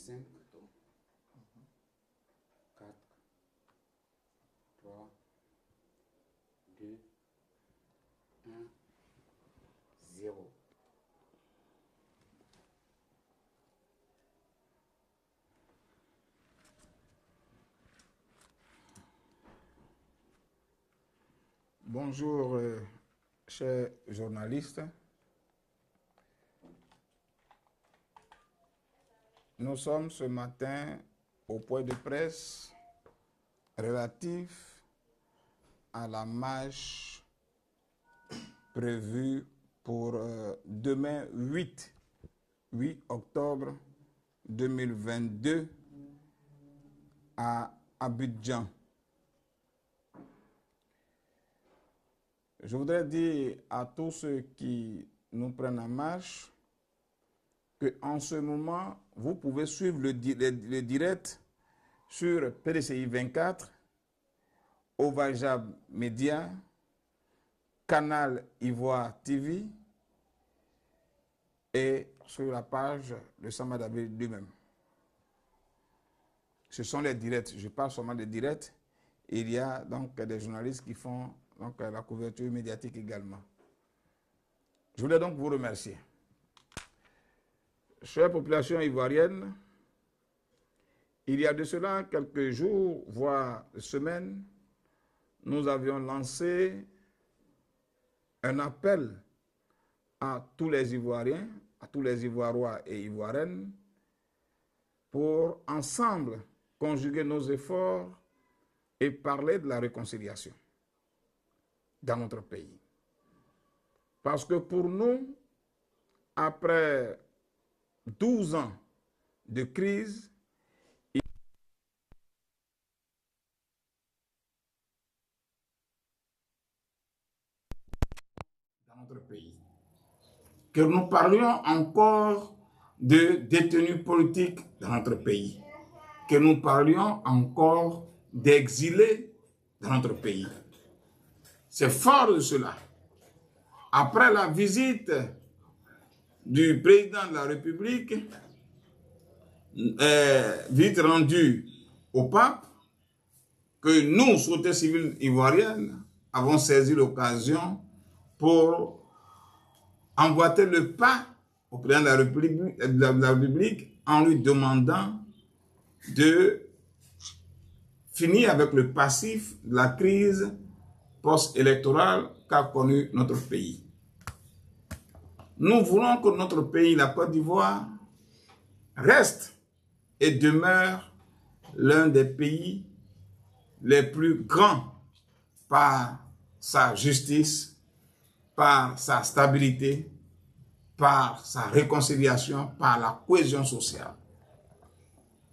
5, 4, 3, 2, 1, 0. Bonjour, chers journalistes. Nous sommes ce matin au point de presse relatif à la marche prévue pour demain 8 octobre 2022 à Abidjan. Je voudrais dire à tous ceux qui nous prennent en marche qu'en ce moment, vous pouvez suivre le direct sur PDCI 24, Ovajab Média, Canal Ivoire TV et sur la page de Samadabé lui-même. Ce sont les directs, je parle seulement des directs. Il y a donc des journalistes qui font donc la couverture médiatique également. Je voulais donc vous remercier. Chère population ivoirienne, il y a de cela quelques jours, voire semaines, nous avions lancé un appel à tous les Ivoiriens, à tous les Ivoirois et Ivoiriennes, pour ensemble conjuguer nos efforts et parler de la réconciliation dans notre pays. Parce que pour nous, après 12 ans de crise, dans notre pays, que nous parlions encore de détenus politiques dans notre pays, que nous parlions encore d'exilés dans notre pays. C'est fort de cela. Après la visite du président de la République, visite rendue au pape, que nous, société civile ivoirienne, avons saisi l'occasion pour emboîter le pas au président de la République en lui demandant de finir avec le passif de la crise post-électorale qu'a connue notre pays. Nous voulons que notre pays, la Côte d'Ivoire, reste et demeure l'un des pays les plus grands par sa justice, par sa stabilité, par sa réconciliation, par la cohésion sociale.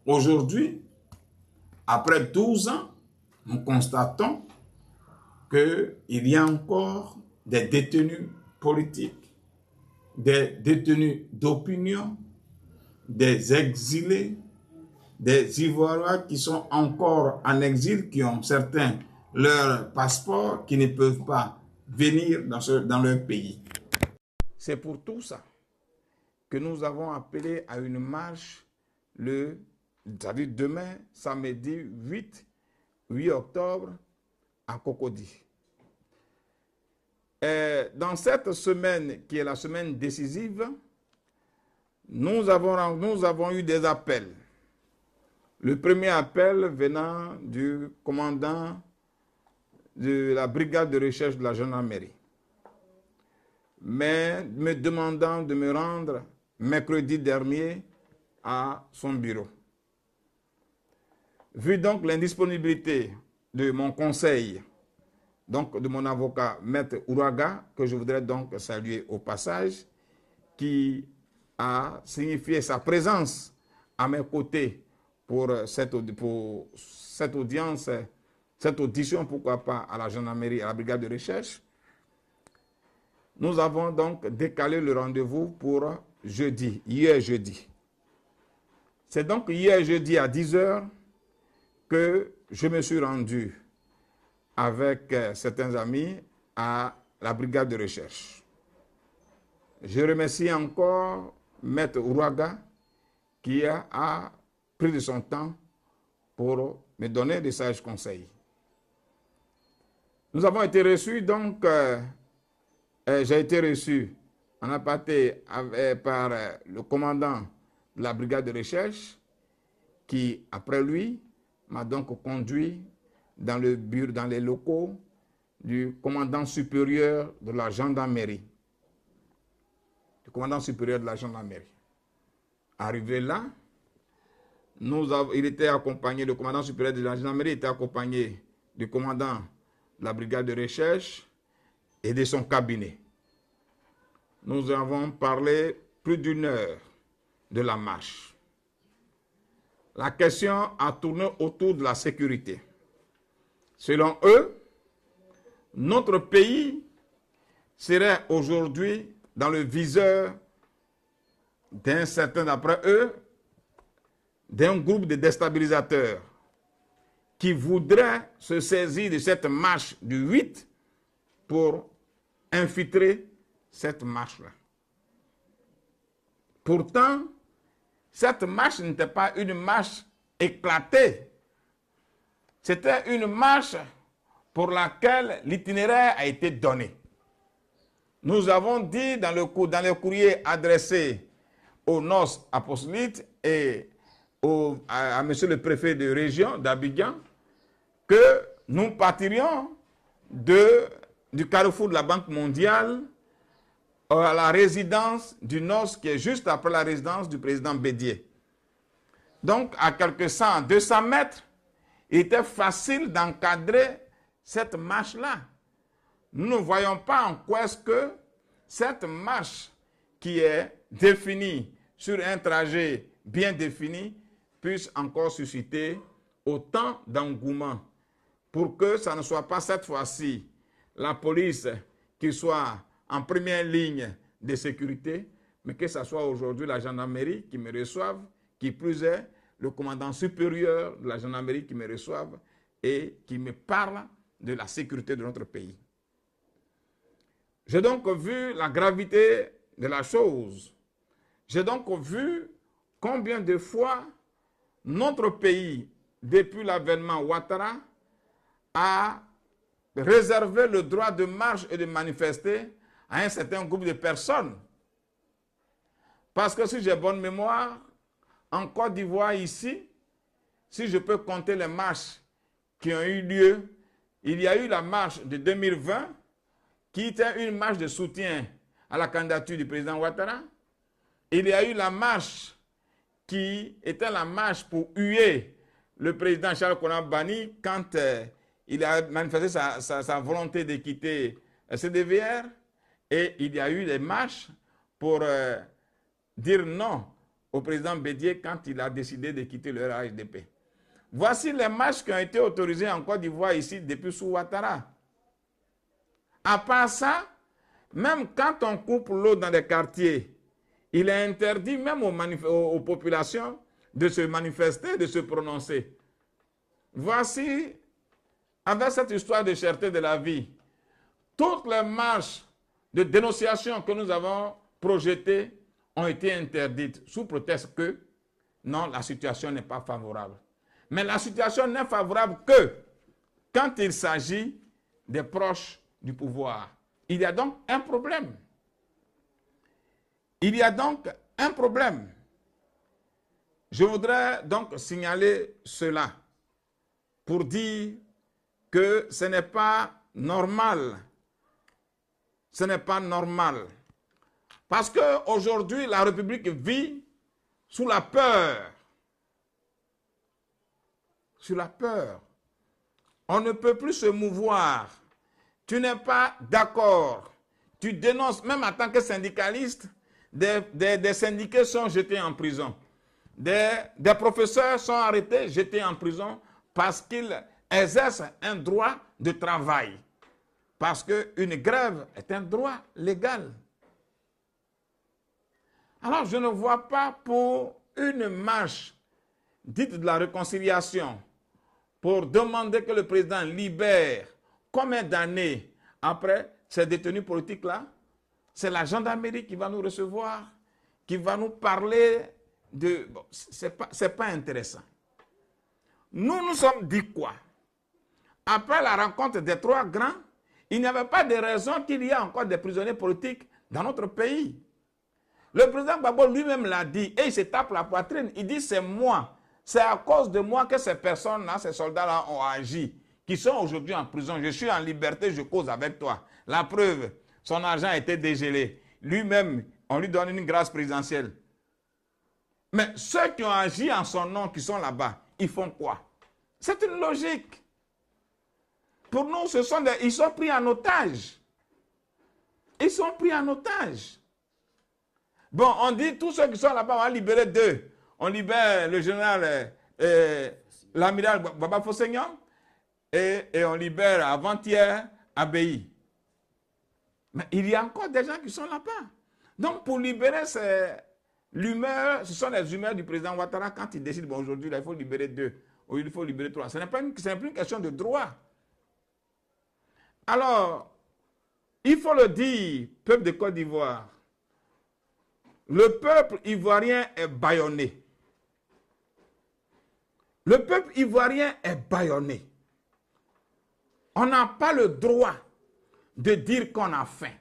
Aujourd'hui, après 12 ans, nous constatons qu'il y a encore des détenus politiques, des détenus d'opinion, des exilés, des Ivoiriens qui sont encore en exil, qui ont certains leur passeport, qui ne peuvent pas venir dans leur pays. C'est pour tout ça que nous avons appelé à une marche c'est-à-dire demain, samedi 8 octobre, à Cocody. Dans cette semaine, qui est la semaine décisive, nous avons eu des appels. Le premier appel venant du commandant de la brigade de recherche de la gendarmerie, mais me demandant de me rendre mercredi dernier à son bureau. Vu donc l'indisponibilité de mon conseil, donc de mon avocat, Maître Ouraga, que je voudrais donc saluer au passage, qui a signifié sa présence à mes côtés pour cette audience, cette audition, pourquoi pas, à la gendarmerie, à la brigade de recherche. Nous avons donc décalé le rendez-vous pour jeudi, hier jeudi. C'est donc hier jeudi à 10 h que je me suis rendu avec certains amis à la brigade de recherche. Je remercie encore Maître Ouraga qui a pris de son temps pour me donner des sages conseils. Nous avons été reçus, donc, j'ai été reçu en aparté par le commandant de la brigade de recherche qui, après lui, m'a donc conduit dans le bureau, dans les locaux du commandant supérieur de la gendarmerie. Le commandant supérieur de la gendarmerie. Arrivé là, il était accompagné, le commandant supérieur de la gendarmerie était accompagné du commandant de la brigade de recherche et de son cabinet. Nous avons parlé plus d'une heure de la marche. La question a tourné autour de la sécurité. Selon eux, notre pays serait aujourd'hui dans le viseur d'un certain, d'après eux, d'un groupe de déstabilisateurs qui voudraient se saisir de cette marche du 8 pour infiltrer cette marche-là. Pourtant, cette marche n'était pas une marche éclatée. C'était une marche pour laquelle l'itinéraire a été donné. Nous avons dit dans les courriers adressés aux NOS apostolites et à monsieur le préfet de région d'Abidjan que nous partirions du carrefour de la Banque mondiale à la résidence du NOS qui est juste après la résidence du président Bédié. Donc, à quelques 100, 200 mètres, il était facile d'encadrer cette marche-là. Nous ne voyons pas en quoi est-ce que cette marche qui est définie sur un trajet bien défini puisse encore susciter autant d'engouement pour que ça ne soit pas cette fois-ci la police qui soit en première ligne de sécurité, mais que ce soit aujourd'hui la gendarmerie qui me reçoive, qui plus est le commandant supérieur de la gendarmerie qui me reçoive et qui me parle de la sécurité de notre pays. J'ai donc vu la gravité de la chose. J'ai donc vu combien de fois notre pays, depuis l'avènement Ouattara, a réservé le droit de marche et de manifester à un certain groupe de personnes. Parce que si j'ai bonne mémoire, en Côte d'Ivoire ici, si je peux compter les marches qui ont eu lieu, il y a eu la marche de 2020 qui était une marche de soutien à la candidature du président Ouattara. Il y a eu la marche qui était la marche pour huer le président Charles Konan Banny quand il a manifesté sa volonté de quitter CDVR. Et il y a eu des marches pour dire non au président Bédié quand il a décidé de quitter le RHDP. Voici les marches qui ont été autorisées en Côte d'Ivoire ici depuis sous Ouattara. À part ça, même quand on coupe l'eau dans les quartiers, il est interdit même aux populations de se manifester, de se prononcer. Voici, avec cette histoire de cherté de la vie, toutes les marches de dénonciation que nous avons projetées ont été interdites sous prétexte que non, la situation n'est pas favorable. Mais la situation n'est favorable que quand il s'agit des proches du pouvoir. Il y a donc un problème. Il y a donc un problème. Je voudrais donc signaler cela pour dire que ce n'est pas normal. Ce n'est pas normal. Parce qu'aujourd'hui, la République vit sous la peur. Sous la peur. On ne peut plus se mouvoir. Tu n'es pas d'accord. Tu dénonces, même en tant que syndicaliste, des syndiqués sont jetés en prison. Des professeurs sont arrêtés, jetés en prison parce qu'ils exercent un droit de travail. Parce qu'une grève est un droit légal. Alors je ne vois pas pour une marche dite de la réconciliation pour demander que le président libère combien d'années après ces détenus politiques-là. C'est la gendarmerie qui va nous recevoir, qui va nous parler Bon, c'est pas intéressant. Nous sommes dit quoi? Après la rencontre des trois grands, il n'y avait pas de raison qu'il y ait encore des prisonniers politiques dans notre pays. Le président Gbagbo lui-même l'a dit et il se tape la poitrine. Il dit c'est moi, c'est à cause de moi que ces personnes-là, ces soldats-là ont agi, qui sont aujourd'hui en prison. Je suis en liberté, je cause avec toi. La preuve, son argent a été dégelé. Lui-même, on lui donne une grâce présidentielle. Mais ceux qui ont agi en son nom, qui sont là-bas, ils font quoi? C'est une logique. Pour nous, ils sont pris en otage. Ils sont pris en otage. Bon, on dit tous ceux qui sont là-bas, on va libérer deux. On libère le général, l'amiral Baba Fossegnon, et on libère avant-hier Abbaye. Mais il y a encore des gens qui sont là-bas. Donc, pour libérer l'humeur, ce sont les humeurs du président Ouattara quand il décide, bon, aujourd'hui, il faut libérer deux, ou il faut libérer trois. Ce n'est plus une question de droit. Alors, il faut le dire, peuple de Côte d'Ivoire, le peuple ivoirien est bâillonné. Le peuple ivoirien est bâillonné. On n'a pas le droit de dire qu'on a faim.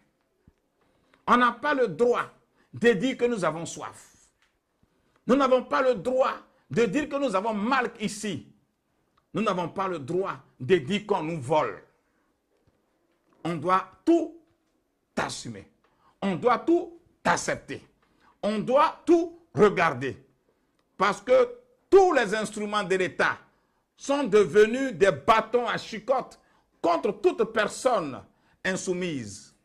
On n'a pas le droit de dire que nous avons soif. Nous n'avons pas le droit de dire que nous avons mal ici. Nous n'avons pas le droit de dire qu'on nous vole. On doit tout assumer. On doit tout accepter. On doit tout regarder. Parce que tous les instruments de l'État sont devenus des bâtons à chicotte contre toute personne insoumise.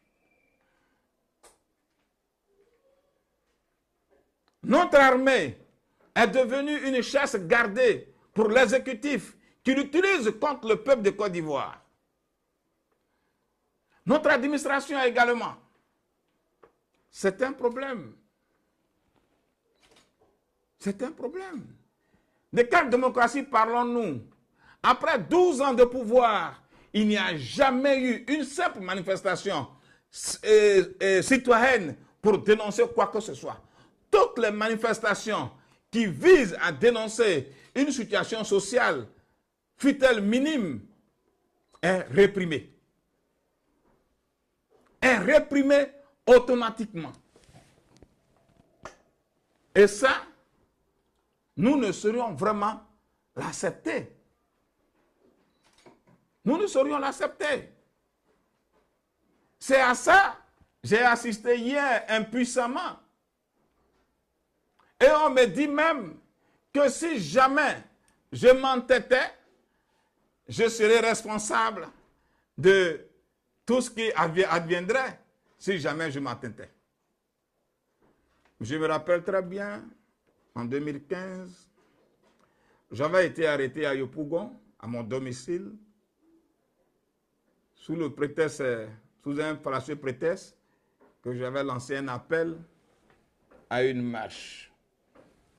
Notre armée est devenue une chasse gardée pour l'exécutif qui l'utilise contre le peuple de Côte d'Ivoire. Notre administration également. C'est un problème. C'est un problème. De quelle démocratie parlons-nous? Après 12 ans de pouvoir, il n'y a jamais eu une simple manifestation citoyenne pour dénoncer quoi que ce soit. Toutes les manifestations qui visent à dénoncer une situation sociale, fût-elle minime, est réprimée. Est réprimée automatiquement. Et ça, nous ne saurions vraiment l'accepter. Nous ne saurions l'accepter. C'est à ça que j'ai assisté hier impuissamment. Et on me dit même que si jamais je m'entêtais, je serais responsable de tout ce qui adviendrait si jamais je m'entêtais. Je me rappelle très bien, en 2015, j'avais été arrêté à Yopougon, à mon domicile, sous le prétexte, sous un fallacieux prétexte que j'avais lancé un appel à une marche.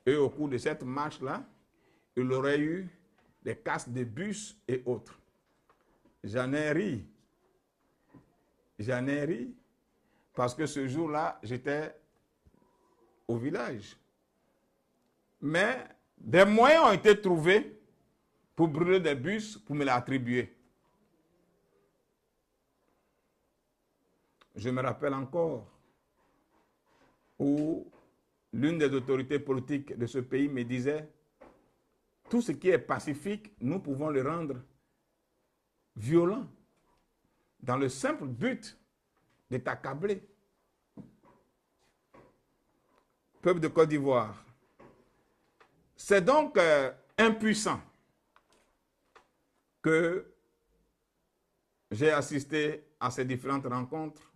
Et au cours de cette marche-là, il aurait eu des casses de bus et autres. J'en ai ri. J'en ai ri parce que ce jour-là, j'étais au village. Mais des moyens ont été trouvés pour brûler des bus, pour me l'attribuer. Je me rappelle encore où l'une des autorités politiques de ce pays me disait « Tout ce qui est pacifique, nous pouvons le rendre violent, dans le simple but de t'accabler. » Peuple de Côte d'Ivoire, c'est donc impuissant que j'ai assisté à ces différentes rencontres.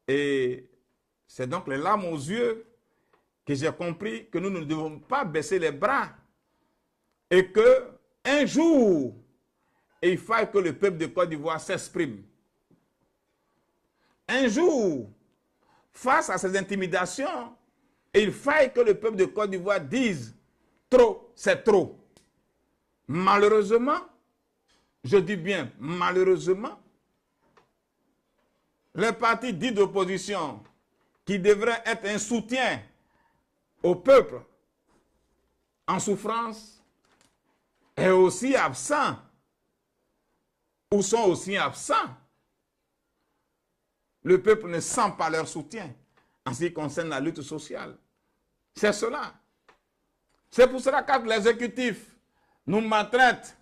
Et c'est donc les larmes aux yeux que j'ai compris que nous ne devons pas baisser les bras et qu'un jour, il faille que le peuple de Côte d'Ivoire s'exprime. Un jour, face à ces intimidations, il faille que le peuple de Côte d'Ivoire dise « trop, c'est trop ». Malheureusement, je dis bien malheureusement, les partis dits d'opposition qui devraient être un soutien au peuple en souffrance est aussi absent, ou sont aussi absents. Le peuple ne sent pas leur soutien en ce qui concerne la lutte sociale. C'est cela. C'est pour cela que quand l'exécutif nous maltraite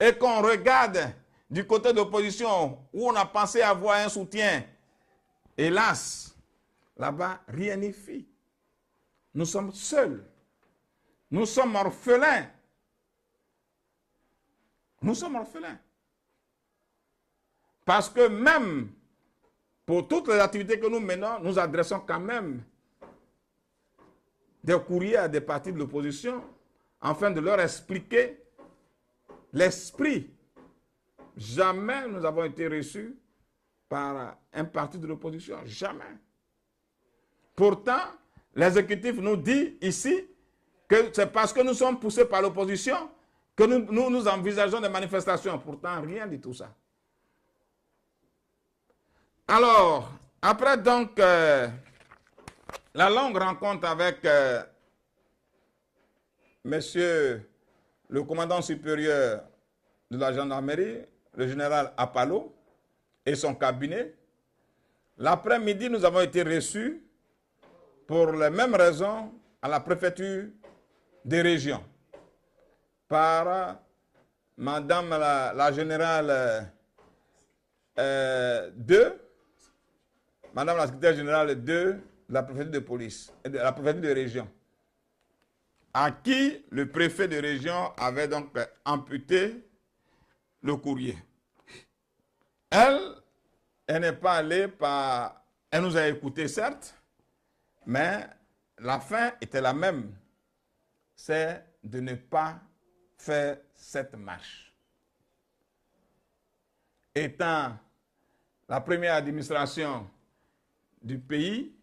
et qu'on regarde du côté de l'opposition où on a pensé avoir un soutien, hélas, là-bas, rien n'y fit. Nous sommes seuls. Nous sommes orphelins. Nous sommes orphelins. Parce que même pour toutes les activités que nous menons, nous adressons quand même des courriers à des partis de l'opposition afin de leur expliquer l'esprit. Jamais nous avons été reçus par un parti de l'opposition. Jamais. Pourtant, l'exécutif nous dit ici que c'est parce que nous sommes poussés par l'opposition que nous envisageons des manifestations. Pourtant, rien de tout ça. Alors, après donc la longue rencontre avec monsieur le commandant supérieur de la gendarmerie, le général Apalo, et son cabinet, l'après-midi, nous avons été reçus pour les mêmes raisons à la préfecture des régions par madame la générale 2, madame la secrétaire générale 2 de la préfecture de police, de la préfecture de région, à qui le préfet de région avait donc amputé le courrier. Elle n'est pas allée par... Elle nous a écoutés, certes, mais la fin était la même. C'est de ne pas faire cette marche. Étant la première administration du pays,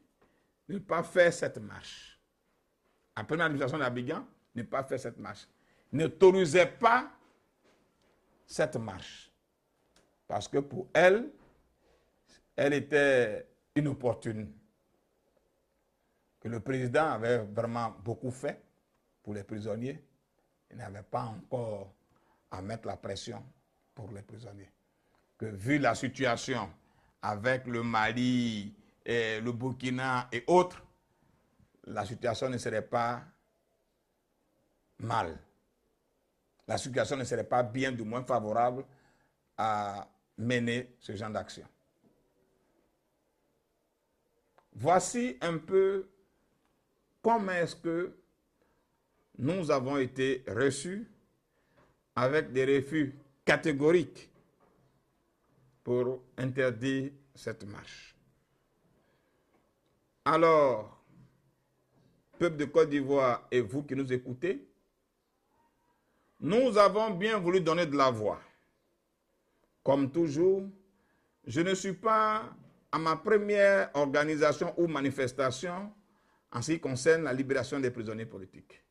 ne pas faire cette marche. La première administration d'Abidjan, ne pas faire cette marche. N'autorisait pas cette marche. Parce que pour elle, elle était inopportune. Que le président avait vraiment beaucoup fait pour les prisonniers. Il n'avait pas encore à mettre la pression pour les prisonniers. Que vu la situation avec le Mali, et le Burkina et autres, la situation ne serait pas mal. La situation ne serait pas bien, du moins favorable à mener ce genre d'action. Voici un peu comment est-ce que nous avons été reçus avec des refus catégoriques pour interdire cette marche. Alors, peuple de Côte d'Ivoire et vous qui nous écoutez, nous avons bien voulu donner de la voix. Comme toujours, je ne suis pas à ma première organisation ou manifestation en ce qui concerne la libération des prisonniers politiques.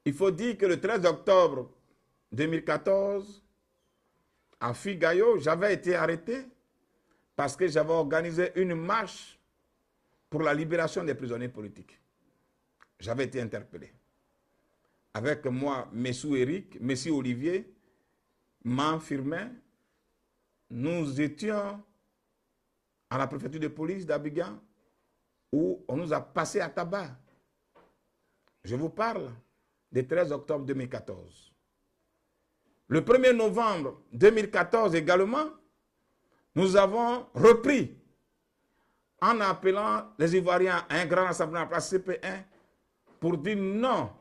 Il faut dire que le 13 octobre 2014, à Figayo, j'avais été arrêté parce que j'avais organisé une marche pour la libération des prisonniers politiques. J'avais été interpellé. Avec moi, Messou Eric, Messie Olivier, Man Firmin, nous étions à la préfecture de police d'Abidjan où on nous a passé à tabac. Je vous parle du 13 octobre 2014. Le 1er novembre 2014 également, nous avons repris en appelant les Ivoiriens à un grand rassemblement à la place CP1 pour dire non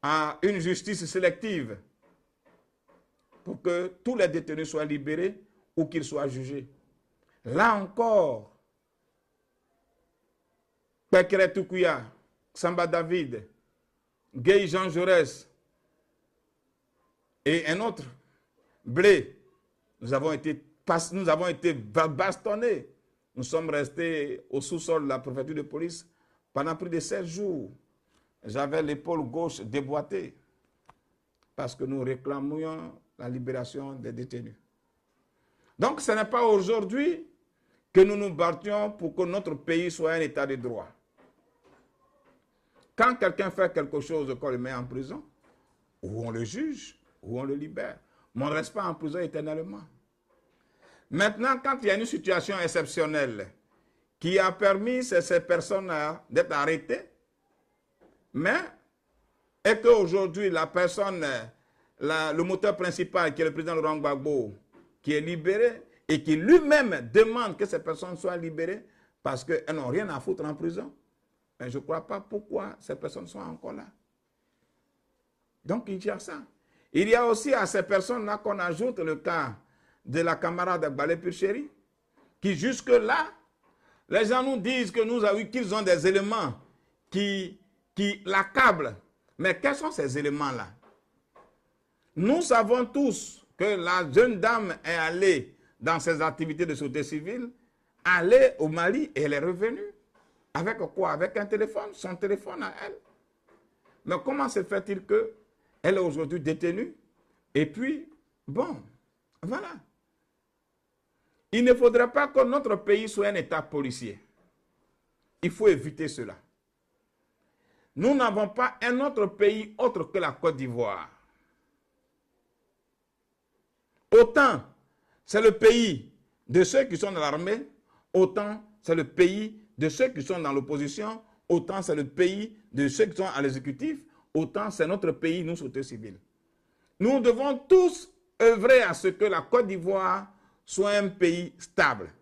à une justice sélective pour que tous les détenus soient libérés ou qu'ils soient jugés. Là encore, Pekere Tukuya, Samba David, Guy Jean Jaurès et un autre, Blé, nous avons été bastonnés. Nous sommes restés au sous-sol de la préfecture de police pendant plus de 16 jours. J'avais l'épaule gauche déboîtée parce que nous réclamions la libération des détenus. Donc ce n'est pas aujourd'hui que nous nous battions pour que notre pays soit un état de droit. Quand quelqu'un fait quelque chose qu'on le met en prison, ou on le juge, ou on le libère. Mais on ne reste pas en prison éternellement. Maintenant, quand il y a une situation exceptionnelle qui a permis à ces personnes-là d'être arrêtées, mais et qu'aujourd'hui la personne, le moteur principal qui est le président Laurent Gbagbo, qui est libéré et qui lui-même demande que ces personnes soient libérées parce qu'elles n'ont rien à foutre en prison, mais je ne crois pas pourquoi ces personnes sont encore là. Donc il y a ça. Il y a aussi à ces personnes-là qu'on ajoute le cas de la camarade Balé Picheri, qui jusque-là, les gens nous disent que nous avons qu'ils ont des éléments qui l'accablent. Mais quels sont ces éléments-là? Nous savons tous que la jeune dame est allée dans ses activités de sûreté civile, allée au Mali et elle est revenue. Avec quoi? Avec un téléphone, son téléphone à elle. Mais comment se fait-il qu'elle est aujourd'hui détenue? Et puis, bon, voilà. Il ne faudrait pas que notre pays soit un État policier. Il faut éviter cela. Nous n'avons pas un autre pays autre que la Côte d'Ivoire. Autant c'est le pays de ceux qui sont dans l'armée, autant c'est le pays de ceux qui sont dans l'opposition, autant c'est le pays de ceux qui sont à l'exécutif, autant c'est notre pays, nous, société civile. Nous devons tous œuvrer à ce que la Côte d'Ivoire soit un pays stable.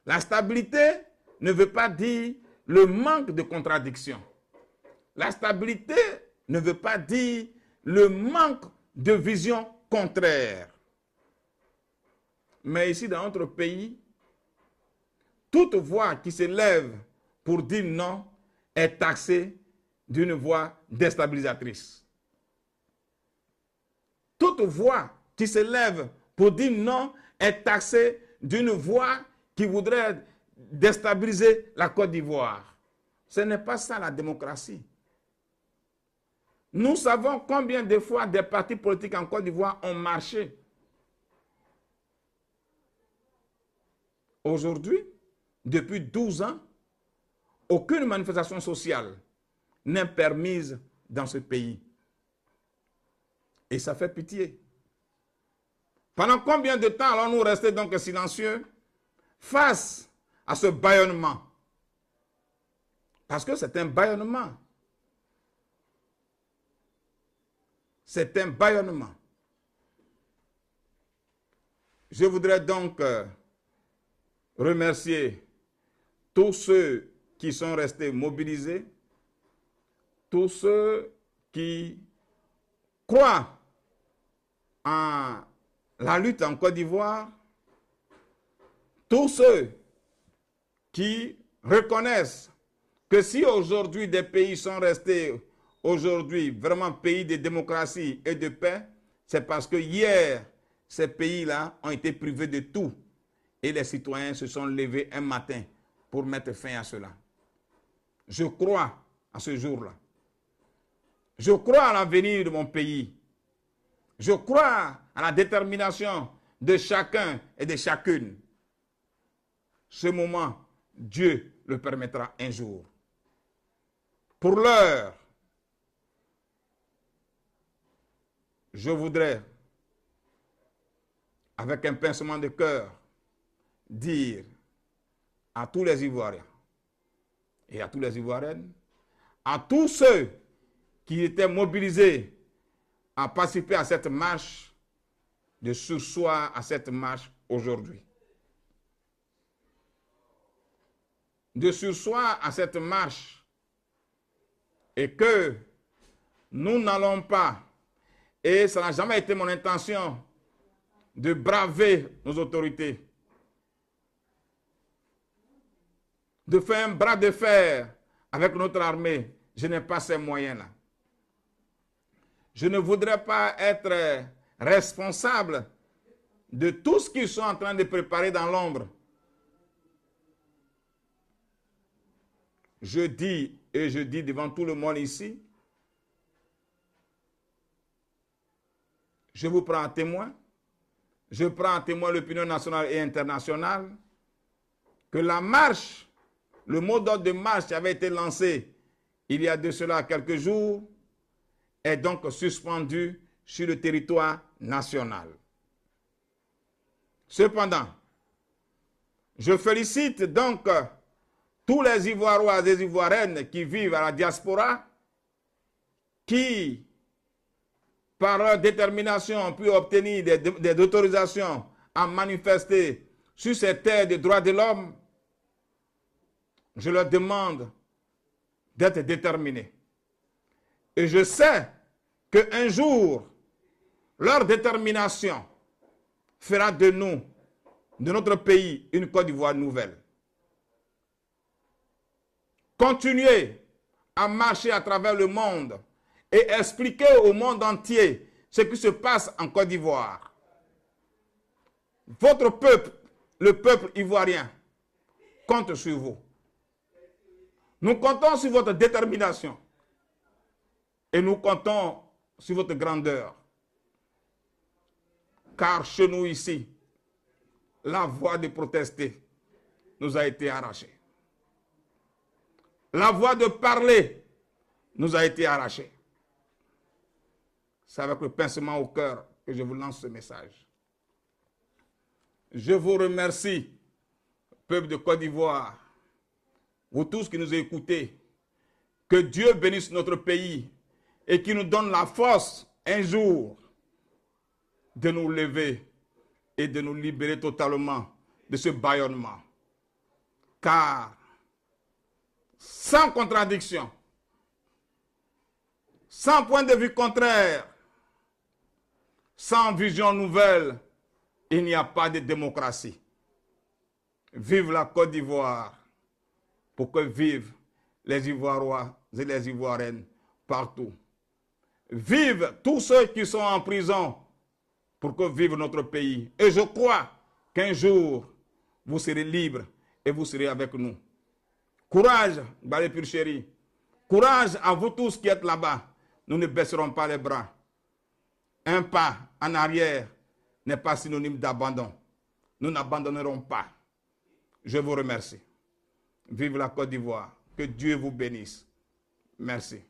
La stabilité ne veut pas dire le manque de contradiction. La stabilité ne veut pas dire le manque de vision contraire. Mais ici, dans notre pays, toute voix qui se lève pour dire non est taxée d'une voix déstabilisatrice. Toute voix qui se lève pour dire non est taxée d'une voix qui voudrait déstabiliser la Côte d'Ivoire. Ce n'est pas ça la démocratie. Nous savons combien de fois des partis politiques en Côte d'Ivoire ont marché. Aujourd'hui, depuis 12 ans, aucune manifestation sociale n'est permise dans ce pays. Et ça fait pitié. Pendant combien de temps allons-nous rester donc silencieux face à ce bâillonnement? Parce que c'est un bâillonnement. C'est un bâillonnement. Je voudrais donc remercier tous ceux qui sont restés mobilisés, tous ceux qui croient en la lutte en Côte d'Ivoire, tous ceux qui reconnaissent que si aujourd'hui des pays sont restés aujourd'hui vraiment pays de démocratie et de paix, c'est parce que hier, ces pays-là ont été privés de tout et les citoyens se sont levés un matin pour mettre fin à cela. Je crois à ce jour-là. Je crois à l'avenir de mon pays. Je crois à la détermination de chacun et de chacune. Ce moment, Dieu le permettra un jour. Pour l'heure, je voudrais, avec un pincement de cœur, dire à tous les Ivoiriens et à toutes les Ivoiriennes, à tous ceux qui étaient mobilisés à participer à cette marche, de surseoir à cette marche aujourd'hui. De surseoir à cette marche et que nous n'allons pas, et ça n'a jamais été mon intention, de braver nos autorités, de faire un bras de fer avec notre armée. Je n'ai pas ces moyens-là. Je ne voudrais pas être responsable de tout ce qu'ils sont en train de préparer dans l'ombre. Je dis, et je dis devant tout le monde ici, je vous prends en témoin. Je prends en témoin l'opinion nationale et internationale que la marche, le mot d'ordre de marche qui avait été lancé il y a de cela quelques jours, est donc suspendu sur le territoire national. Cependant, je félicite donc tous les Ivoiriens et Ivoiriennes qui vivent à la diaspora, qui, par leur détermination, ont pu obtenir des autorisations à manifester sur ces terres des droits de l'homme. Je leur demande d'être déterminés. Et je sais qu'un jour, leur détermination fera de nous, de notre pays, une Côte d'Ivoire nouvelle. Continuez à marcher à travers le monde et expliquer au monde entier ce qui se passe en Côte d'Ivoire. Votre peuple, le peuple ivoirien, compte sur vous. Nous comptons sur votre détermination et nous comptons sur votre grandeur. Car chez nous ici, la voix de protester nous a été arrachée. La voix de parler nous a été arrachée. C'est avec le pincement au cœur que je vous lance ce message. Je vous remercie, peuple de Côte d'Ivoire, vous tous qui nous écoutez. Que Dieu bénisse notre pays et qu'il nous donne la force un jour de nous lever et de nous libérer totalement de ce bâillonnement. Car sans contradiction, sans point de vue contraire, sans vision nouvelle, il n'y a pas de démocratie. Vive la Côte d'Ivoire, pour que vivent les Ivoiriens et les Ivoiriennes partout. Vive tous ceux qui sont en prison, pour que vive notre pays. Et je crois qu'un jour, vous serez libres et vous serez avec nous. Courage, Balé Purchéri. Courage à vous tous qui êtes là-bas. Nous ne baisserons pas les bras. Un pas en arrière n'est pas synonyme d'abandon. Nous n'abandonnerons pas. Je vous remercie. Vive la Côte d'Ivoire. Que Dieu vous bénisse. Merci.